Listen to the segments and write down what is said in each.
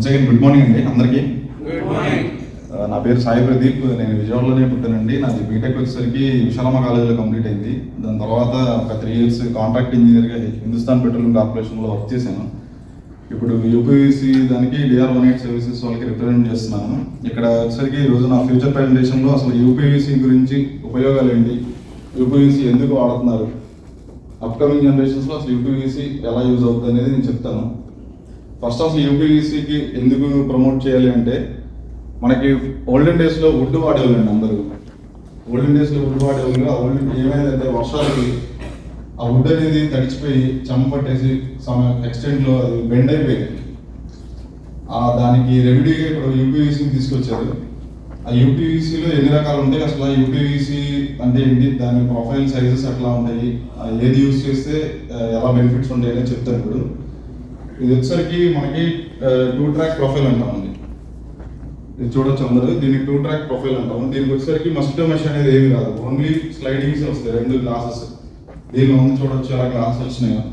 Once again good morning అండి అందరికీ. Good morning. నా పేరు సాయి ప్రదీప్. నేను విజయవాడలోనే పుట్టానండి. నాది బీటెక్ వచ్చేసరికి విశాలమ్మ కాలేజీలో కంప్లీట్ అయింది. దాని తర్వాత ఒక 3 years కాంట్రాక్ట్ ఇంజనీర్గా హిందుస్థాన్ పెట్రోలియం కార్పొరేషన్లో వర్క్ చేశాను. ఇప్పుడు యూపీవీసీ దానికి DR18 సర్వీసెస్ వాళ్ళకి రిప్రజెంట్ చేస్తున్నాను. ఇక్కడ వచ్చేసరికి ఈరోజు నా ఫ్యూచర్ ప్రెజెంటేషన్లో అసలు యూపీవీసీ గురించి ఉపయోగాలు ఏంటి, యూపీవీసీ ఎందుకు వాడుతున్నారు, అప్కమింగ్ జనరేషన్స్లో అసలు యూపీవీసీ ఎలా యూజ్ అవుతుంది అనేది నేను చెప్తాను. ఫస్ట్ అసలు యూపీవీసీకి ఎందుకు ప్రమోట్ చేయాలి అంటే, మనకి ఓల్డెన్ డేస్లో వుడ్ వాడేవాళ్ళండి అందరూ. ఓల్డెన్ డేస్లో వుడ్ వాడేవాళ్ళు. ఆ ఓల్డెన్ ఏమైందంటే వర్షాలకి ఆ వుడ్ అనేది తడిచిపోయి చెమ్మ పట్టేసి సమ్ ఎక్స్టెంట్లో అది బెండ్ అయిపోయింది. దానికి రెమెడీగా ఇప్పుడు యూపీవీసీని తీసుకొచ్చారు. ఆ యూపీవీసీలో ఎన్ని రకాలు ఉంటాయి, అసలు ఆ యూపీవీసీ అంటే ఏంటి, దాని ప్రొఫైల్ సైజెస్ ఎట్లా ఉంటాయి, ఏది యూజ్ చేస్తే ఎలా బెనిఫిట్స్ ఉంటాయి అనేది చెప్తాను. ఇప్పుడు ఇది వచ్చేసరికి మనకి 2 track ప్రొఫైల్ అంటామండి. ఇది చూడొచ్చు అందరూ. దీనికి 2 track ప్రొఫైల్ అంటాము. దీనికి వచ్చేసరికి మస్కిటో మెష్ అనేది ఏమి రాదు, ఓన్లీ స్లైడింగ్స్ వస్తాయి. 2 గ్లాసెస్ దీనిలో ఉంది చూడొచ్చు, ఎలా గ్లాసెస్ వచ్చినాయో.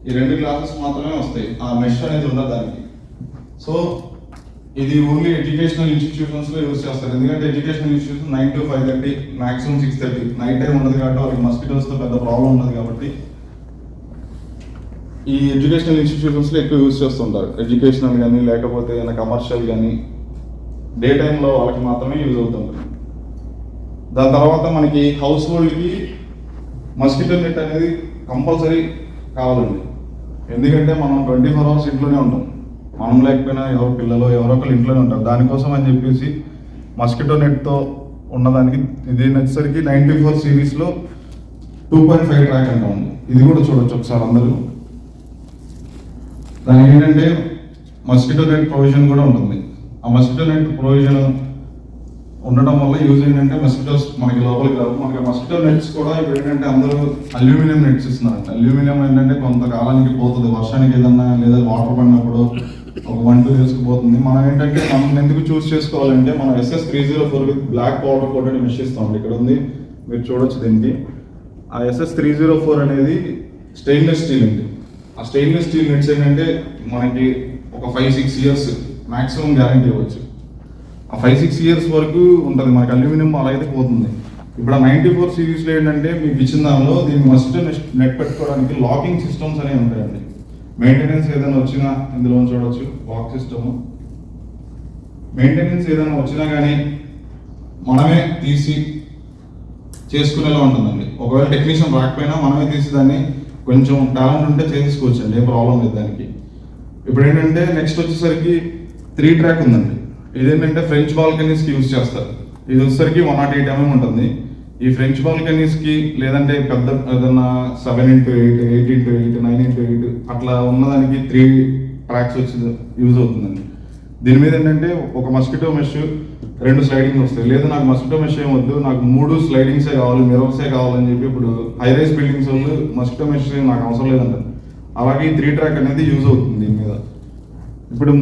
ఈ 2 గ్లాసెస్ మాత్రమే వస్తాయి, ఆ మెష్ అనేది ఉండదు దానికి. సో ఇది ఓన్లీ ఎడ్యుకేషనల్ ఇన్స్టిట్యూషన్స్లో యూజ్ చేస్తారు. ఎందుకంటే educational institution 9 to 5:30, maximum 6:30. Night time ఉండదు కాబట్టి వాళ్ళకి మస్కిటోస్తో పెద్ద ప్రాబ్లం ఉండదు కాబట్టి ఈ ఎడ్యుకేషనల్ ఇన్స్టిట్యూషన్స్లో ఎక్కువ యూజ్ చేస్తుంటారు. ఎడ్యుకేషనల్ కానీ లేకపోతే ఏదైనా కమర్షియల్ కానీ డే టైంలో వాళ్ళకి మాత్రమే యూజ్ అవుతుంటుంది. దాని తర్వాత మనకి హౌస్ హోల్డ్కి మస్కిటో నెట్ అనేది కంపల్సరీ కావాలండి. ఎందుకంటే మనం 24 hours ఇంట్లోనే ఉంటాం. మనం లేకపోయినా ఎవరో పిల్లలు ఎవరో ఒకరు ఇంట్లోనే ఉంటారు. దానికోసం అని చెప్పేసి మస్కిటో నెట్తో ఉన్నదానికి దీని వచ్చేసరికి 94 సిరీస్లో 2.5 track అంటామండి. ఇది కూడా చూడొచ్చు ఒకసారి అందరూ. దాని ఏంటంటే మస్కిటో నెట్ ప్రొవిజన్ కూడా ఉంటుంది. ఆ మస్కిటో నెట్ ప్రొవిజన్ ఉండడం వల్ల యూజ్ ఏంటంటే మస్కిటోస్ మనకి లోపలికి రావు. మనకి మస్కిటో నెట్స్ కూడా ఇప్పుడు ఏంటంటే అందరూ అల్యూమినియం నెట్స్ ఇస్తున్నారంట. అల్యూమినియం ఏంటంటే కొంతకాలానికి పోతుంది, వర్షానికి ఏదన్నా లేదా వాటర్ పడినప్పుడు ఒక 1-2 yearsకి పోతుంది. మనం ఏంటంటే మనం ఎందుకు చూస్ చేసుకోవాలంటే, మనం SS304 with black powder coated mesh ఇస్తామండి. ఇక్కడ ఉంది, మీరు చూడొచ్చు దీనికి. ఆ SS304 అనేది స్టెయిన్లెస్ స్టీల్ అండి. ఆ స్టెయిన్లెస్ స్టీల్ నెట్స్ ఏంటంటే మనకి ఒక 5-6 years మ్యాక్సిమం గ్యారంటీ ఇవ్వచ్చు. ఆ 5-6 years వరకు ఉంటుంది. మనకి అల్యూమినియం అలా అయితే పోతుంది. ఇప్పుడు ఆ 94 సిరీస్లో ఏంటంటే మీకు ఇచ్చిన దానిలో దీనికి మస్కిటో నెట్ పెట్టుకోవడానికి లాకింగ్ సిస్టమ్స్ అనేవి ఉంటాయండి. మెయింటెనెన్స్ ఏదైనా వచ్చినా ఇందులో చూడొచ్చు, లాక్ సిస్టమ్. మెయింటెనెన్స్ ఏదైనా వచ్చినా కానీ మనమే తీసి చేసుకునేలా ఉంటుందండి. ఒకవేళ టెక్నీషియన్ రాకపోయినా మనమే తీసి దాన్ని కొంచెం టాలెంట్ ఉంటే చేసుకోవచ్చు అండి, ఏ ప్రాబ్లం లేదు దానికి. ఇప్పుడు ఏంటంటే నెక్స్ట్ వచ్చేసరికి 3 track ఉందండి. ఇదేంటంటే ఫ్రెంచ్ బాల్కనీస్కి యూజ్ చేస్తారు. ఇది వచ్చేసరికి 108 mm ఉంటుంది. ఈ ఫ్రెంచ్ బాల్కనీస్కి లేదంటే పెద్ద ఏదన్నా 7x8, 8x8, 9x8 అట్లా ఉన్నదానికి 3 tracks వచ్చి యూజ్ అవుతుందండి. దీని మీద ఏంటంటే ఒక మస్కిటో మెష్, 2 స్లైడింగ్స్ వస్తాయి. లేదా నాకు మస్కిటో మెష్ ఏం వద్దు, నాకు 3 స్లైడింగ్సే కావాలి, మిరర్సే కావాలని చెప్పి ఇప్పుడు హై రైజ్ బిల్డింగ్స్ వాళ్ళు మస్కిటో మెష్ నాకు అవసరం లేదంటారు. అలాగే ఈ 3 track అనేది యూజ్ అవుతుంది దీని మీద. ఇప్పుడు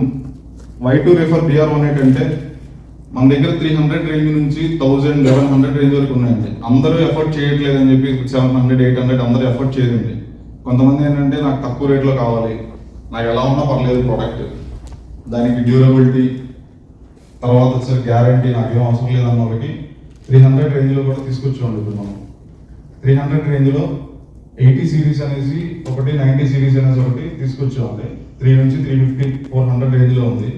వై టు రిఫర్ DR18 అంటే మన దగ్గర 300 రేంజ్ నుంచి 1000, 1100 రేంజ్ వరకు ఉన్నాయండి. అందరూ ఎఫర్ట్ చేయట్లేదని చెప్పి 700, 800 అందరూ ఎఫర్ట్ చేయదండి. కొంతమంది ఏంటంటే నాకు తక్కువ రేట్లో కావాలి, నాకు ఎలా ఉన్నా పర్లేదు ప్రోడక్ట్, దానికి డ్యూరబిలిటీ తర్వాత వచ్చేసరికి గ్యారంటీ నాకేం అవసరం లేదన్న వాళ్ళకి 300 రేంజ్లో కూడా తీసుకొచ్చామండి. ఇప్పుడు మనం 300 రేంజ్లో 80 సిరీస్ అనేసి ఒకటి, 90 సిరీస్ అనేసి ఒకటి తీసుకొచ్చామండి. 3 నుంచి 350, 400 రేంజ్లో ఉంది.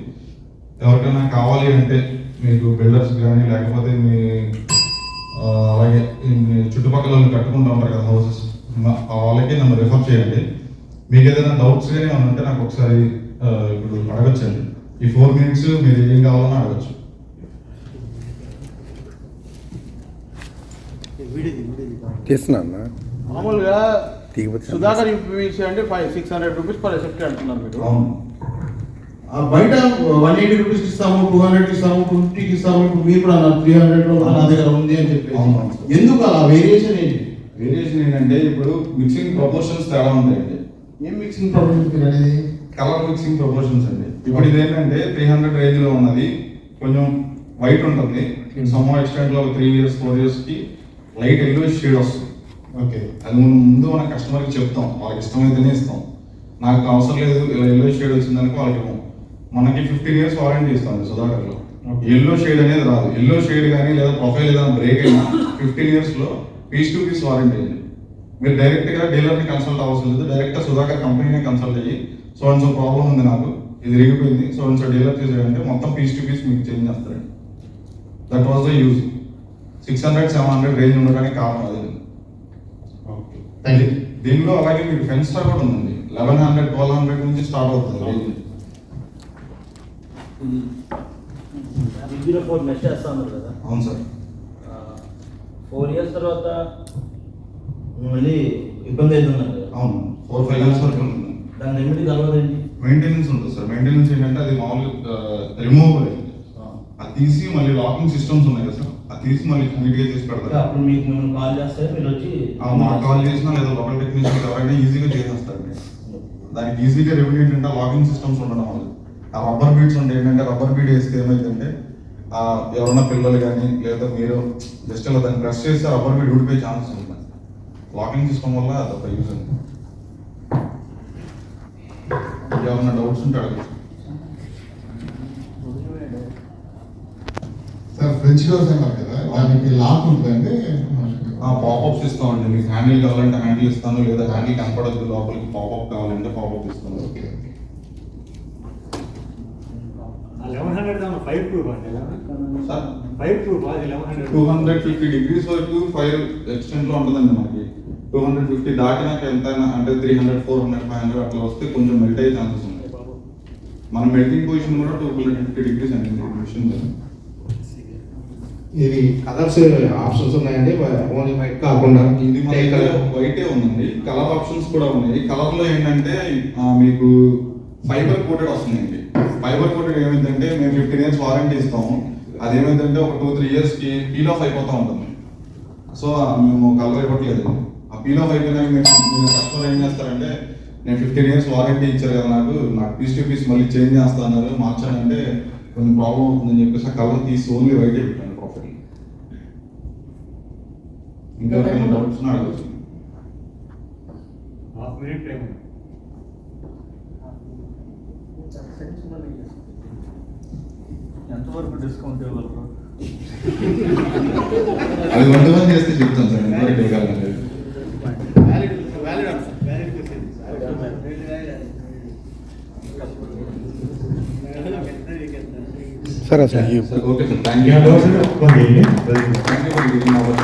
ఎవరికైనా కావాలి అంటే మీకు బిల్డర్స్ కానీ లేకపోతే మీ అలాగే చుట్టుపక్కల వాళ్ళు కట్టుకుంటూ ఉంటారు కదా హౌసెస్, వాళ్ళకి నన్ను రిఫర్ చేయండి. మీకు ఏదైనా డౌట్స్ కానీ ఉంటే నాకు ఒకసారి ఇప్పుడు అడగచ్చండి. ఈ 4 minutes మీరు ఏం కావాలని అడగచ్చు. మామూలుగా సుధాకర్ యూపీవీసీ అంటే 600 రూపీస్ పర్ ఎసెప్ట్ అంటున్నారు మీరు. బయట 180 రూపీస్ ఇస్తాము, 200 ఇస్తాము, 250 ఇస్తాము. ఇప్పుడు మీరు కూడా 300 నా దగ్గర ఉంది అని చెప్పి ఎందుకు అలా వేరియేషన్ ఏంటి? వేరియేషన్ ఏంటంటే ఇప్పుడు మిక్సింగ్ ప్రపోర్షన్స్ తేడా ఉంటాయండి. ఏం మిక్సింగ్ ప్రపోర్షన్స్ అనేది? కలర్ మిక్సింగ్ ప్రపోర్షన్స్ అండి. ఇప్పుడు ఇదేంటంటే 300 రేంజ్లో ఉన్నది కొంచెం వైట్ ఉంటుంది. సమ్ ఎక్స్టెంట్లో 3 years, 4 yearsకి లైట్ ఎల్లో షేడ్ వస్తుంది. ఓకే, అది ముందు మన కస్టమర్కి చెప్తాం, వాళ్ళకి ఇష్టమైతేనే ఇస్తాం. నాకు అవసరం లేదు ఇలా ఎల్లో షేడ్ వచ్చిందనుకో వాళ్ళకి మనకి 15 years వారంటీ ఇస్తుంది సుధాకర్లో. Okay. ఎల్లో షేడ్ అనేది రాదు. ఎల్లో షేడ్ కానీ లేదా ప్రొఫైల్ ఏదైనా బ్రేక్ అయినా 15 years లో పీస్ టు పీస్ వారంటీ ఉంది. మీరు డైరెక్ట్ గా డీలర్ని కన్సల్ట్ అవసరం లేదు. డైరెక్ట్ గా సుధాకర్ కంపెనీనే కన్సల్ట్ అయ్యి సో అండ్ సో ప్రాబ్లం ఉంది నాకు, ఇది రిగిపోయింది, సో అండ్ సో డీలర్ చేసేయంటే మొత్తం పీస్ టు పీస్ మీకు చేంజ్ చేస్తారండి. That was the use. 600-700 range ఉండడానికి కారణం అదే. Okay, thank you. దీనిలో అలాగే మీకు ఫెన్స్టార్ కూడా ఉందండి. 1100-1200 నుంచి స్టార్ట్ అవుతుంది రేంజ్. బిగ్గిలో 4 మెష్ చేస్తా ఉన్నారు కదా, అవును సార్. 4 years తర్వాత మళ్ళీ ఇబ్బంది అవుతున్నారు కదా, అవును, 4-5 years వరకు ఉంటుంది. దాని రెమెడీ కలవదండి. మెయింటెనెన్స్ ఉంటుంది సార్. మెయింటెనెన్స్ ఏంటంటే అది మామూలుగా రిమూవబుల్ అయింది. అది తీసి మళ్ళీ లాకింగ్ సిస్టమ్స్ ఉన్నాయి కదా సార్, అది తీసి మళ్ళీ నీట్గా చేసి పెడతారు. అప్పుడు మీకు మిమ్మల్ని కాల్ చేస్తే మీరు వచ్చి మాకు కాల్ చేసినా లేదా లోకల్ టెక్నీషియన్ ఎవరైనా ఈజీగా చేసేస్తారండి. దానికి ఈజీగా రెవెన్యూ ఏంటంటే లాకింగ్ సిస్టమ్స్ ఉండడం వల్ల. ఆ రబ్బర్ బీడ్స్ ఉంటాయి ఏంటంటే రబ్బర్ బీడ్ వేస్తే ఏమైందంటే ఎవరన్నా పిల్లలు కానీ లేదా మీరు జస్ట్ ఇలా దాన్ని ప్రెస్ చేస్తే రబ్బర్ బీడ్ ఊడిపోయే ఛాన్సెస్ ఉంటుంది. లాకింగ్ సిస్టమ్ వల్ల అదొక యూజ్ ఉంది. ఏమన్నా డౌట్స్ ఉంటే అడగచ్చు. సార్ ఫ్రెంచ్ డోర్స్ అన్నారు కదా, దానికి లాక్ ఉంటుందండి. పాపప్స్ ఇస్తామండి. మీకు హ్యాండిల్ కావాలంటే హ్యాండిల్ ఇస్తాను, లేదా హ్యాండిల్ కనపడద్దు లోపలికి పాపప్ కావాలంటే పాపప్ ఇస్తాను. ఓకే. 1100 5 proof అండి. సార్ 5 proof అది 1100. 250 degrees వరకు ఫైర్ ఎక్స్టెంట్ లో ఉంటుందండి మనకి. 250 దాటినాక ఎంతైనా అంటే 300, 400, 500 అట్లా వస్తే కొంచెం మెల్ట్ అయ్యే ఛాన్సెస్ ఉన్నాయి. మన మెల్టింగ్ పొజిషన్ కూడా 250 degrees అండి మిషన్. ఇది కలర్స్ ఆప్షన్స్ ఉన్నాయండి, ఓన్లీ వైట్ కాకుండా ఇది మన దగ్గర వైటే ఉందండి. కలర్ ఆప్షన్స్ కూడా ఉన్నాయి. కలర్ లో ఏంటంటే మీకు ఫైబర్ కోటెడ్ వస్తుందండి. ఫైబర్ కోటెడ్ ఏమైందంటే మేము 15 years వారంటీ ఇస్తాము. అది ఏమైందంటే ఒక 2-3 years కి పీల్ ఆఫ్ అయిపోతూ ఉంటుంది. సో మేము కలర్ ఇవ్వట్లేదు. ఆ పీల్ ఆఫ్ అయిపోయినాక మీరు కస్టమర్ ఏం చేస్తారంటే నేను 15 years వారంటీ ఇచ్చారు కదా, నాకు పీస్ టు పీస్ మళ్ళీ చేంజ్ చేస్తా అన్నారు, మార్చానంటే కొంచెం ప్రాబ్లం అవుతుందని చెప్పేసి ఆ కలర్ తీసి ఓన్లీ వైటే పెట్టాను ప్రొఫైల్. ఇంకా డౌట్స్ అడగచ్చు. Half minute time. ఎంతవరకు డిస్కౌంట్ ఇవ్వగలరు? అది 1-1 చేస్తే చెప్తాను సార్ ఎంతవరకు ఇవ్వగలను. సరే sir. Okay sir, thank you. Yeah, those are the- thank you for giving hour